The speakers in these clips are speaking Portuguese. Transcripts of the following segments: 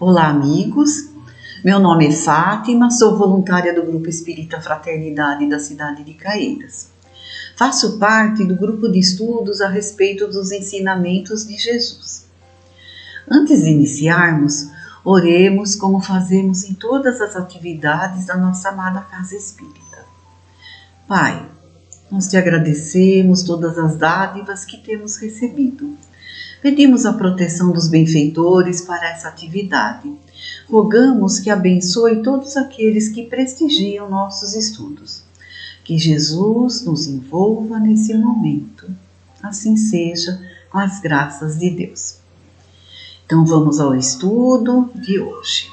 Olá, amigos. Meu nome é Fátima, sou voluntária do Grupo Espírita Fraternidade da cidade de Caieiras. Faço parte do grupo de estudos a respeito dos ensinamentos de Jesus. Antes de iniciarmos, oremos como fazemos em todas as atividades da nossa amada Casa Espírita. Pai, nós te agradecemos todas as dádivas que temos recebido. Pedimos a proteção dos benfeitores para essa atividade. Rogamos que abençoe todos aqueles que prestigiam nossos estudos. Que Jesus nos envolva nesse momento. Assim seja, com as graças de Deus. Então vamos ao estudo de hoje.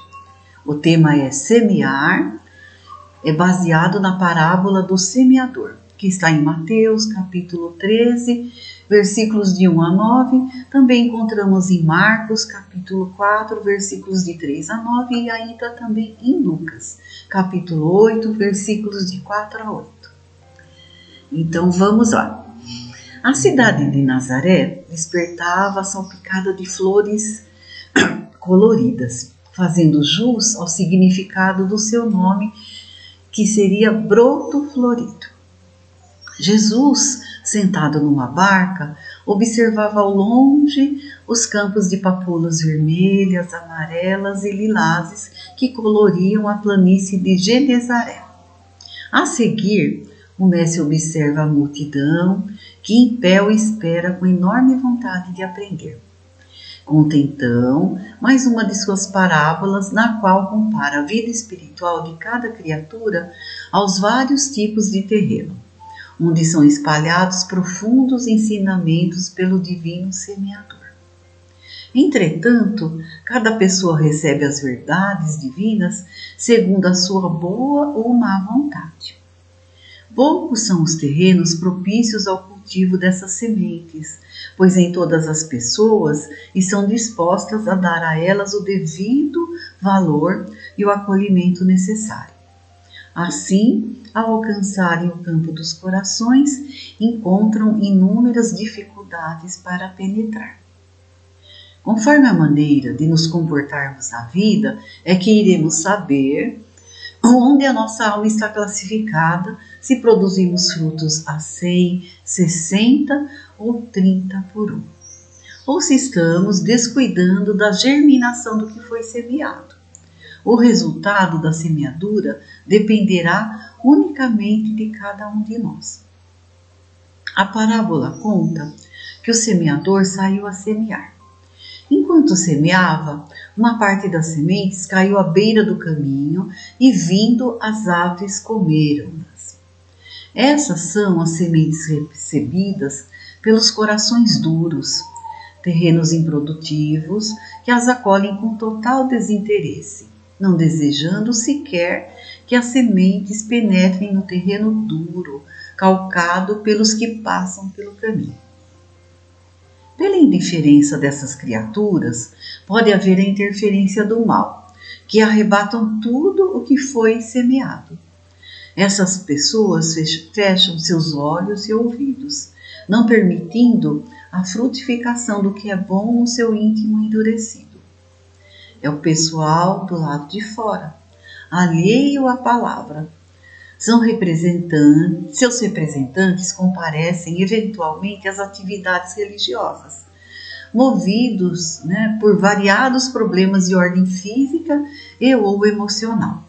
O tema é semear, é baseado na parábola do semeador, que está em Mateus capítulo 13, versículos de 1 a 9, também encontramos em Marcos, capítulo 4, versículos de 3 a 9 e ainda também em Lucas, capítulo 8, versículos de 4 a 8. Então vamos lá. A cidade de Nazaré despertava salpicada de flores coloridas, fazendo jus ao significado do seu nome, que seria broto florido. Jesus, sentado numa barca, observava ao longe os campos de papoulas vermelhas, amarelas e lilazes que coloriam a planície de Genezaré. A seguir, o mestre observa a multidão que em pé o espera com enorme vontade de aprender. Conta então mais uma de suas parábolas, na qual compara a vida espiritual de cada criatura aos vários tipos de terreno, onde são espalhados profundos ensinamentos pelo divino semeador. Entretanto, cada pessoa recebe as verdades divinas segundo a sua boa ou má vontade. Poucos são os terrenos propícios ao cultivo dessas sementes, pois em todas as pessoas estão dispostas a dar a elas o devido valor e o acolhimento necessário. Assim, ao alcançarem o campo dos corações, encontram inúmeras dificuldades para penetrar. Conforme a maneira de nos comportarmos na vida, é que iremos saber onde a nossa alma está classificada, se produzimos frutos a 100, 60 ou 30 por 1. Ou se estamos descuidando da germinação do que foi semeado. O resultado da semeadura dependerá unicamente de cada um de nós. A parábola conta que o semeador saiu a semear. Enquanto semeava, uma parte das sementes caiu à beira do caminho e vindo as aves comeram-nas. Essas são as sementes recebidas pelos corações duros, terrenos improdutivos que as acolhem com total desinteresse, não desejando sequer que as sementes penetrem no terreno duro, calcado pelos que passam pelo caminho. Pela indiferença dessas criaturas, pode haver a interferência do mal, que arrebatam tudo o que foi semeado. Essas pessoas fecham seus olhos e ouvidos, não permitindo a frutificação do que é bom no seu íntimo endurecido. É o pessoal do lado de fora, alheio à palavra. Seus representantes comparecem eventualmente às atividades religiosas, movidos por variados problemas de ordem física e ou emocional.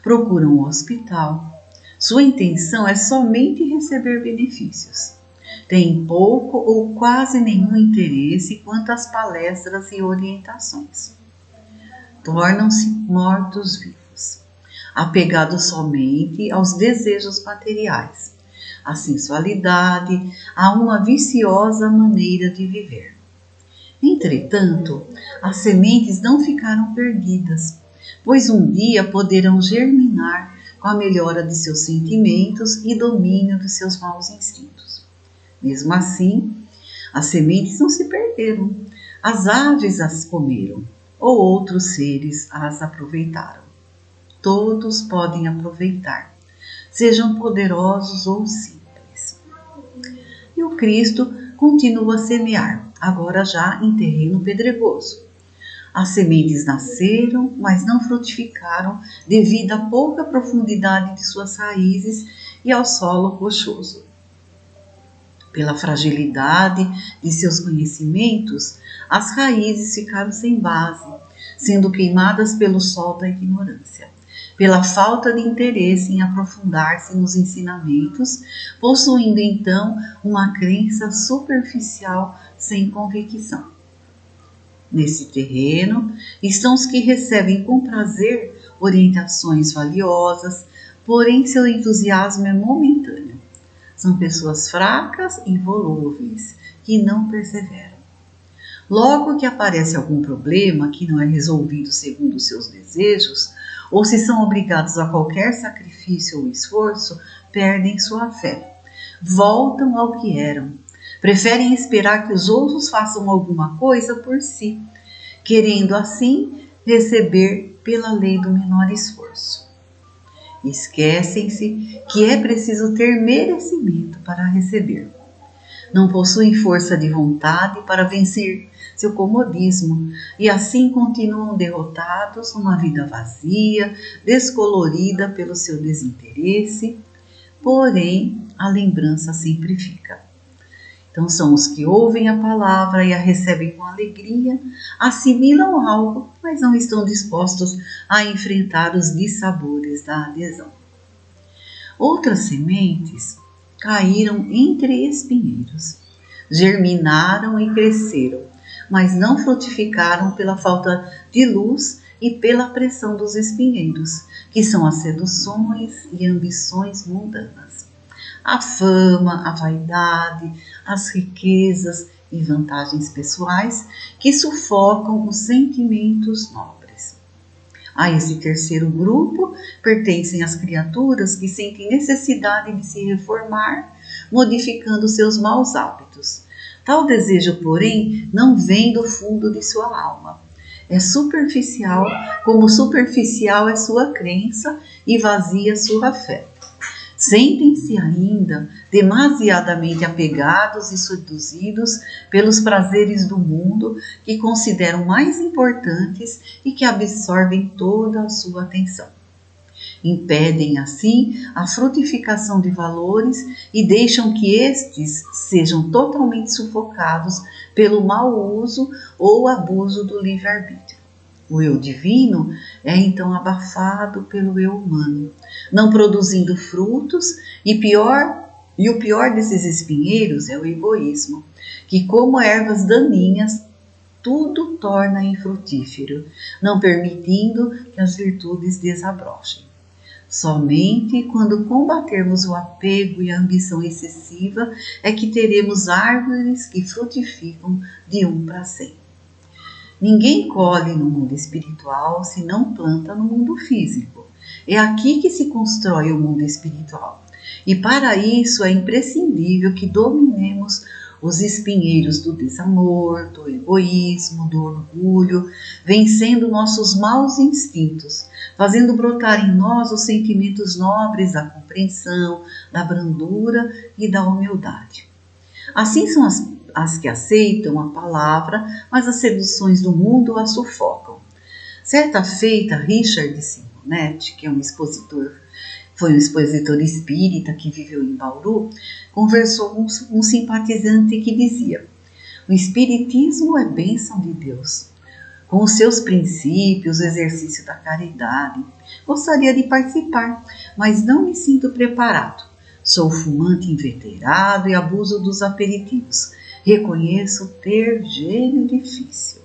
Procuram um hospital. Sua intenção é somente receber benefícios. Têm pouco ou quase nenhum interesse quanto às palestras e orientações. Tornam-se mortos-vivos, apegados somente aos desejos materiais, à sensualidade, a uma viciosa maneira de viver. Entretanto, as sementes não ficaram perdidas, pois um dia poderão germinar com a melhora de seus sentimentos e domínio dos seus maus instintos. Mesmo assim, as sementes não se perderam, as aves as comeram, ou outros seres as aproveitaram. Todos podem aproveitar, sejam poderosos ou simples. E o Cristo continua a semear, agora já em terreno pedregoso. As sementes nasceram, mas não frutificaram devido à pouca profundidade de suas raízes e ao solo rochoso. Pela fragilidade de seus conhecimentos, as raízes ficaram sem base, sendo queimadas pelo sol da ignorância. Pela falta de interesse em aprofundar-se nos ensinamentos, possuindo então uma crença superficial sem convicção. Nesse terreno estão os que recebem com prazer orientações valiosas, porém seu entusiasmo é momentâneo. São pessoas fracas e volúveis, que não perseveram. Logo que aparece algum problema que não é resolvido segundo os seus desejos, ou se são obrigados a qualquer sacrifício ou esforço, perdem sua fé. Voltam ao que eram. Preferem esperar que os outros façam alguma coisa por si, querendo assim receber pela lei do menor esforço. Esquecem-se que é preciso ter merecimento para receber. Não possuem força de vontade para vencer seu comodismo e assim continuam derrotados numa vida vazia, descolorida pelo seu desinteresse, porém a lembrança sempre fica. Então são os que ouvem a palavra e a recebem com alegria, assimilam algo, mas não estão dispostos a enfrentar os dissabores da adesão. Outras sementes caíram entre espinheiros, germinaram e cresceram, mas não frutificaram pela falta de luz e pela pressão dos espinheiros, que são as seduções e ambições mundanas. A fama, a vaidade, as riquezas e vantagens pessoais que sufocam os sentimentos nobres. A esse terceiro grupo pertencem as criaturas que sentem necessidade de se reformar, modificando seus maus hábitos. Tal desejo, porém, não vem do fundo de sua alma. É superficial, como superficial é sua crença e vazia sua fé. Sentem-se ainda demasiadamente apegados e seduzidos pelos prazeres do mundo que consideram mais importantes e que absorvem toda a sua atenção. Impedem, assim, a frutificação de valores e deixam que estes sejam totalmente sufocados pelo mau uso ou abuso do livre-arbítrio. O eu divino é então abafado pelo eu humano, não produzindo frutos, e o pior desses espinheiros é o egoísmo, que como ervas daninhas tudo torna infrutífero, não permitindo que as virtudes desabrochem. Somente quando combatermos o apego e a ambição excessiva é que teremos árvores que frutificam de para 100. Ninguém colhe no mundo espiritual se não planta no mundo físico. É aqui que se constrói o mundo espiritual. E para isso é imprescindível que dominemos os espinheiros do desamor, do egoísmo, do orgulho, vencendo nossos maus instintos, fazendo brotar em nós os sentimentos nobres da compreensão, da brandura e da humildade. Assim são as que aceitam a palavra, mas as seduções do mundo a sufocam. Certa feita, Richard Simonetti, que foi um expositor espírita que viveu em Bauru, conversou com um simpatizante que dizia: o espiritismo é bênção de Deus. Com os seus princípios, o exercício da caridade, gostaria de participar, mas não me sinto preparado. Sou fumante inveterado e abuso dos aperitivos. Reconheço ter gênio difícil.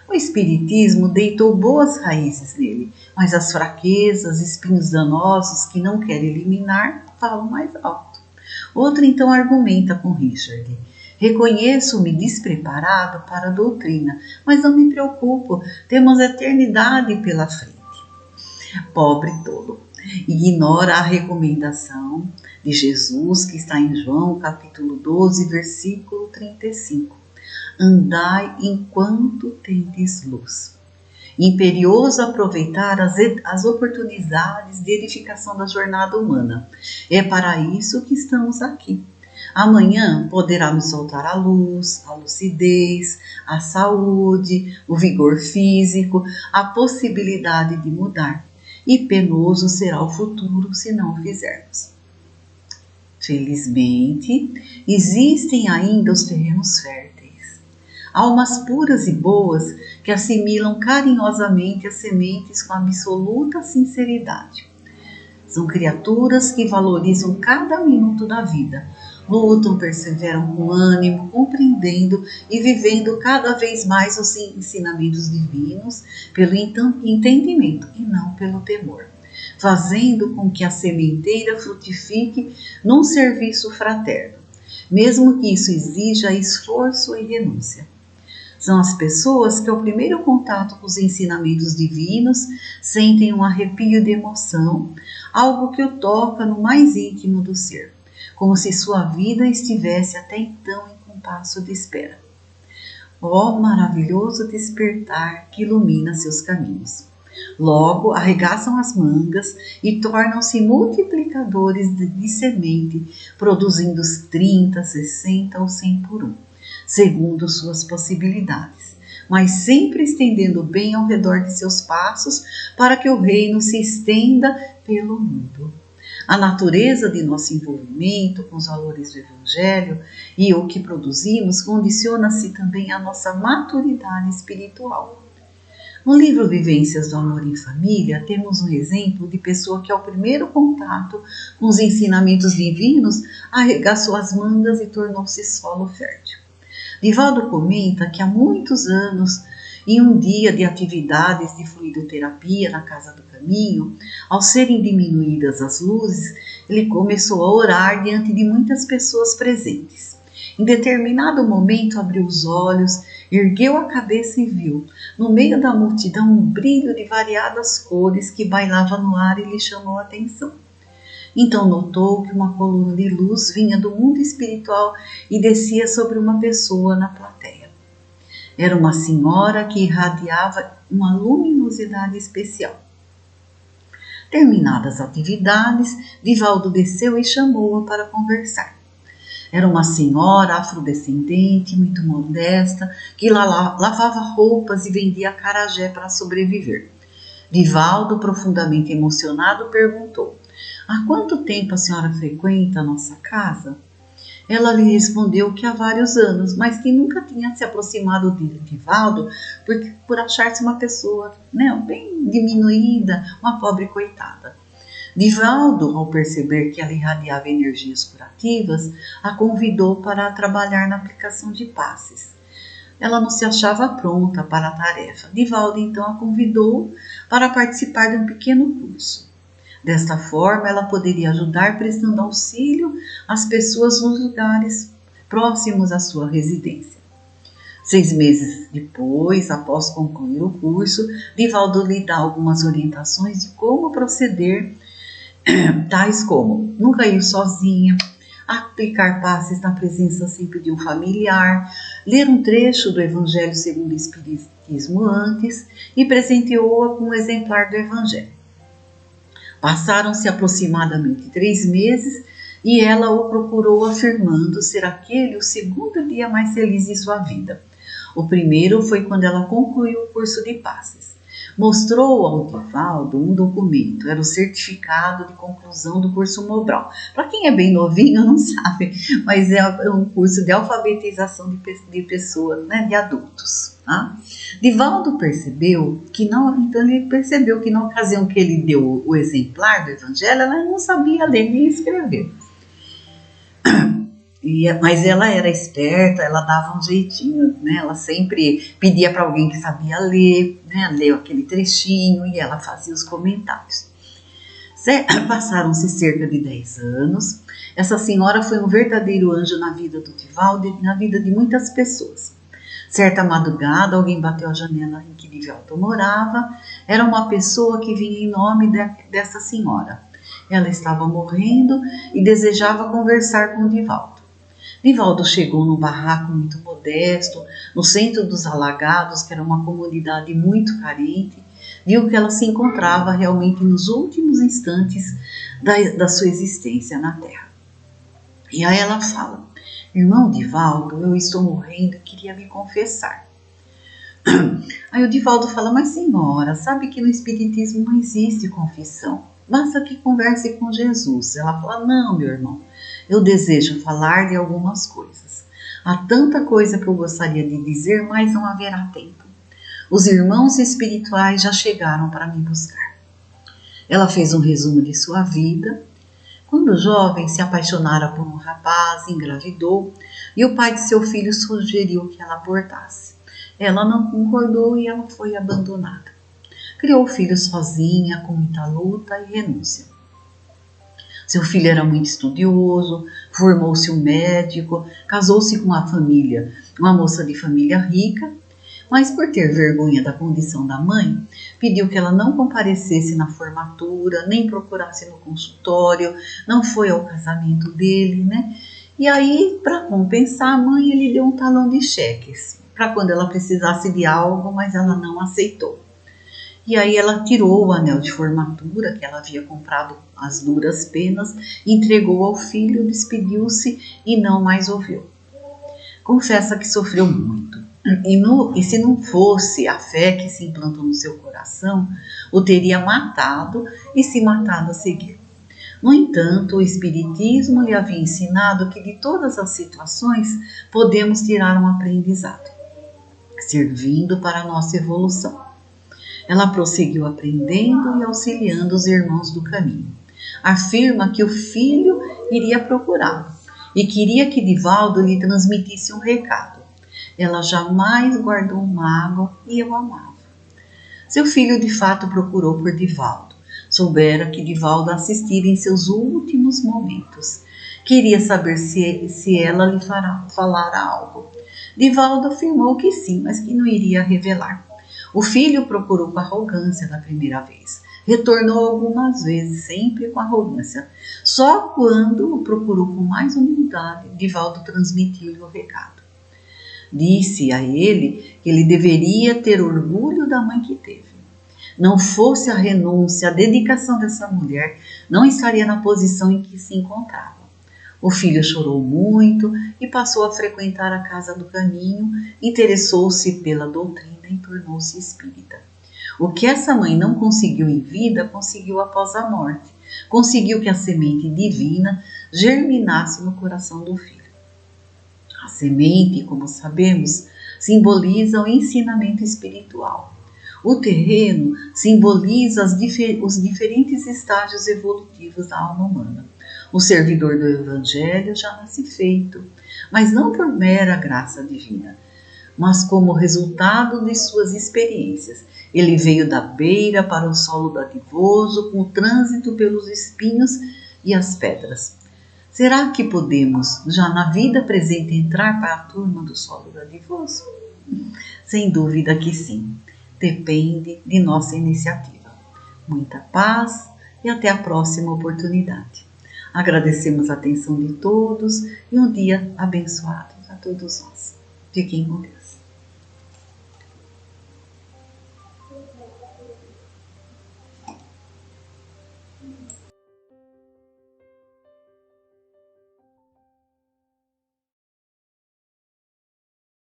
O espiritismo deitou boas raízes nele, mas as fraquezas, espinhos danosos que não quer eliminar, falam mais alto. Outro então argumenta com Richard: reconheço-me despreparado para a doutrina, mas não me preocupo, temos a eternidade pela frente. Pobre tolo, ignora a recomendação de Jesus que está em João capítulo 12, versículo 35. Andai enquanto tendes luz. Imperioso aproveitar as oportunidades de edificação da jornada humana. É para isso que estamos aqui. Amanhã poderá nos soltar a luz, a lucidez, a saúde, o vigor físico, a possibilidade de mudar. E penoso será o futuro se não o fizermos. Felizmente, existem ainda os terrenos férteis. Almas puras e boas que assimilam carinhosamente as sementes com absoluta sinceridade. São criaturas que valorizam cada minuto da vida, lutam, perseveram com ânimo, compreendendo e vivendo cada vez mais os ensinamentos divinos pelo entendimento e não pelo temor, fazendo com que a sementeira frutifique num serviço fraterno, mesmo que isso exija esforço e renúncia. São as pessoas que, ao primeiro contato com os ensinamentos divinos, sentem um arrepio de emoção, algo que o toca no mais íntimo do ser, como se sua vida estivesse até então em compasso de espera. Ó maravilhoso despertar que ilumina seus caminhos! Logo arregaçam as mangas e tornam-se multiplicadores de semente, produzindo 30, 60 ou 100 por um, segundo suas possibilidades, mas sempre estendendo o bem ao redor de seus passos para que o reino se estenda pelo mundo. A natureza de nosso envolvimento com os valores do Evangelho e o que produzimos condiciona-se também à nossa maturidade espiritual. No livro Vivências do Amor em Família, temos um exemplo de pessoa que, ao primeiro contato com os ensinamentos divinos, arregaçou as mangas e tornou-se solo fértil. Divaldo comenta que há muitos anos, em um dia de atividades de fluidoterapia na Casa do Caminho, ao serem diminuídas as luzes, ele começou a orar diante de muitas pessoas presentes. Em determinado momento abriu os olhos, ergueu a cabeça e viu, no meio da multidão, um brilho de variadas cores que bailava no ar e lhe chamou a atenção. Então notou que uma coluna de luz vinha do mundo espiritual e descia sobre uma pessoa na plateia. Era uma senhora que irradiava uma luminosidade especial. Terminadas as atividades, Divaldo desceu e chamou-a para conversar. Era uma senhora afrodescendente, muito modesta, que lavava roupas e vendia acarajé para sobreviver. Divaldo, profundamente emocionado, perguntou: há quanto tempo a senhora frequenta a nossa casa? Ela lhe respondeu que há vários anos, mas que nunca tinha se aproximado de Divaldo por achar-se uma pessoa bem diminuída, uma pobre coitada. Divaldo, ao perceber que ela irradiava energias curativas, a convidou para trabalhar na aplicação de passes. Ela não se achava pronta para a tarefa. Divaldo então a convidou para participar de um pequeno curso. Desta forma, ela poderia ajudar prestando auxílio às pessoas nos lugares próximos à sua residência. 6 meses depois, após concluir o curso, Divaldo lhe dá algumas orientações de como proceder, tais como nunca ir sozinha, aplicar passes na presença sempre de um familiar, ler um trecho do Evangelho segundo o Espiritismo antes e presenteou-a com um exemplar do Evangelho. Passaram-se aproximadamente 3 meses e ela o procurou afirmando ser aquele o segundo dia mais feliz de sua vida. O primeiro foi quando ela concluiu o curso de passes. Mostrou ao Divaldo um documento, era o certificado de conclusão do curso Mobral. Para quem é bem novinho não sabe, mas é um curso de alfabetização de pessoas, de adultos. Tá? Divaldo percebeu que na ocasião que ele deu o exemplar do Evangelho, ela não sabia ler nem escrever. Mas ela era esperta, ela dava um jeitinho, ela sempre pedia para alguém que sabia ler, leu aquele trechinho e ela fazia os comentários. Passaram-se cerca de 10 anos, essa senhora foi um verdadeiro anjo na vida do Divaldo e na vida de muitas pessoas. Certa madrugada, alguém bateu a janela em que Divaldo morava, era uma pessoa que vinha em nome dessa senhora. Ela estava morrendo e desejava conversar com Divaldo. Divaldo chegou num barraco muito modesto, no centro dos Alagados, que era uma comunidade muito carente, viu que ela se encontrava realmente nos últimos instantes da sua existência na Terra. E aí ela fala: irmão Divaldo, eu estou morrendo e queria me confessar. Aí o Divaldo fala: mas senhora, sabe que no Espiritismo não existe confissão, basta que converse com Jesus. Ela fala: não, meu irmão, eu desejo falar de algumas coisas. Há tanta coisa que eu gostaria de dizer, mas não haverá tempo. Os irmãos espirituais já chegaram para me buscar. Ela fez um resumo de sua vida. Quando jovem, se apaixonara por um rapaz, engravidou, e o pai de seu filho sugeriu que ela abortasse. Ela não concordou e ela foi abandonada. Criou o filho sozinha, com muita luta e renúncia. Seu filho era muito estudioso, formou-se um médico, casou-se com uma moça de família rica, mas por ter vergonha da condição da mãe, pediu que ela não comparecesse na formatura, nem procurasse no consultório, não foi ao casamento dele, né? E aí, para compensar a mãe, ele deu um talão de cheques, para quando ela precisasse de algo, mas ela não aceitou. E aí ela tirou o anel de formatura que ela havia comprado às duras penas, entregou ao filho, despediu-se e não mais ouviu. Confessa que sofreu muito. E se não fosse a fé que se implantou no seu coração, o teria matado e se matado a seguir. No entanto, o Espiritismo lhe havia ensinado que de todas as situações podemos tirar um aprendizado, servindo para a nossa evolução. Ela prosseguiu aprendendo e auxiliando os irmãos do caminho. Afirma que o filho iria procurá-lo e queria que Divaldo lhe transmitisse um recado. Ela jamais guardou mágoa e eu amava. Seu filho de fato procurou por Divaldo. Soubera que Divaldo assistira em seus últimos momentos. Queria saber se ela lhe falara algo. Divaldo afirmou que sim, mas que não iria revelar. O filho procurou com arrogância da primeira vez. Retornou algumas vezes, sempre com arrogância. Só quando o procurou com mais humildade, Divaldo transmitiu-lhe o recado. Disse a ele que ele deveria ter orgulho da mãe que teve. Não fosse a renúncia, a dedicação dessa mulher, não estaria na posição em que se encontrava. O filho chorou muito e passou a frequentar a casa do caminho, interessou-se pela doutrina e tornou-se espírita. O que essa mãe não conseguiu em vida, conseguiu após a morte. Conseguiu que a semente divina germinasse no coração do filho. A semente, como sabemos, simboliza o ensinamento espiritual. O terreno simboliza os diferentes estágios evolutivos da alma humana. O servidor do Evangelho já nasce feito, mas não por mera graça divina, mas como resultado de suas experiências. Ele veio da beira para o solo dadivoso, com o trânsito pelos espinhos e as pedras. Será que podemos, já na vida presente, entrar para a turma do solo dadivoso? Sem dúvida que sim. Depende de nossa iniciativa. Muita paz e até a próxima oportunidade. Agradecemos a atenção de todos e um dia abençoado a todos nós. Fiquem com Deus.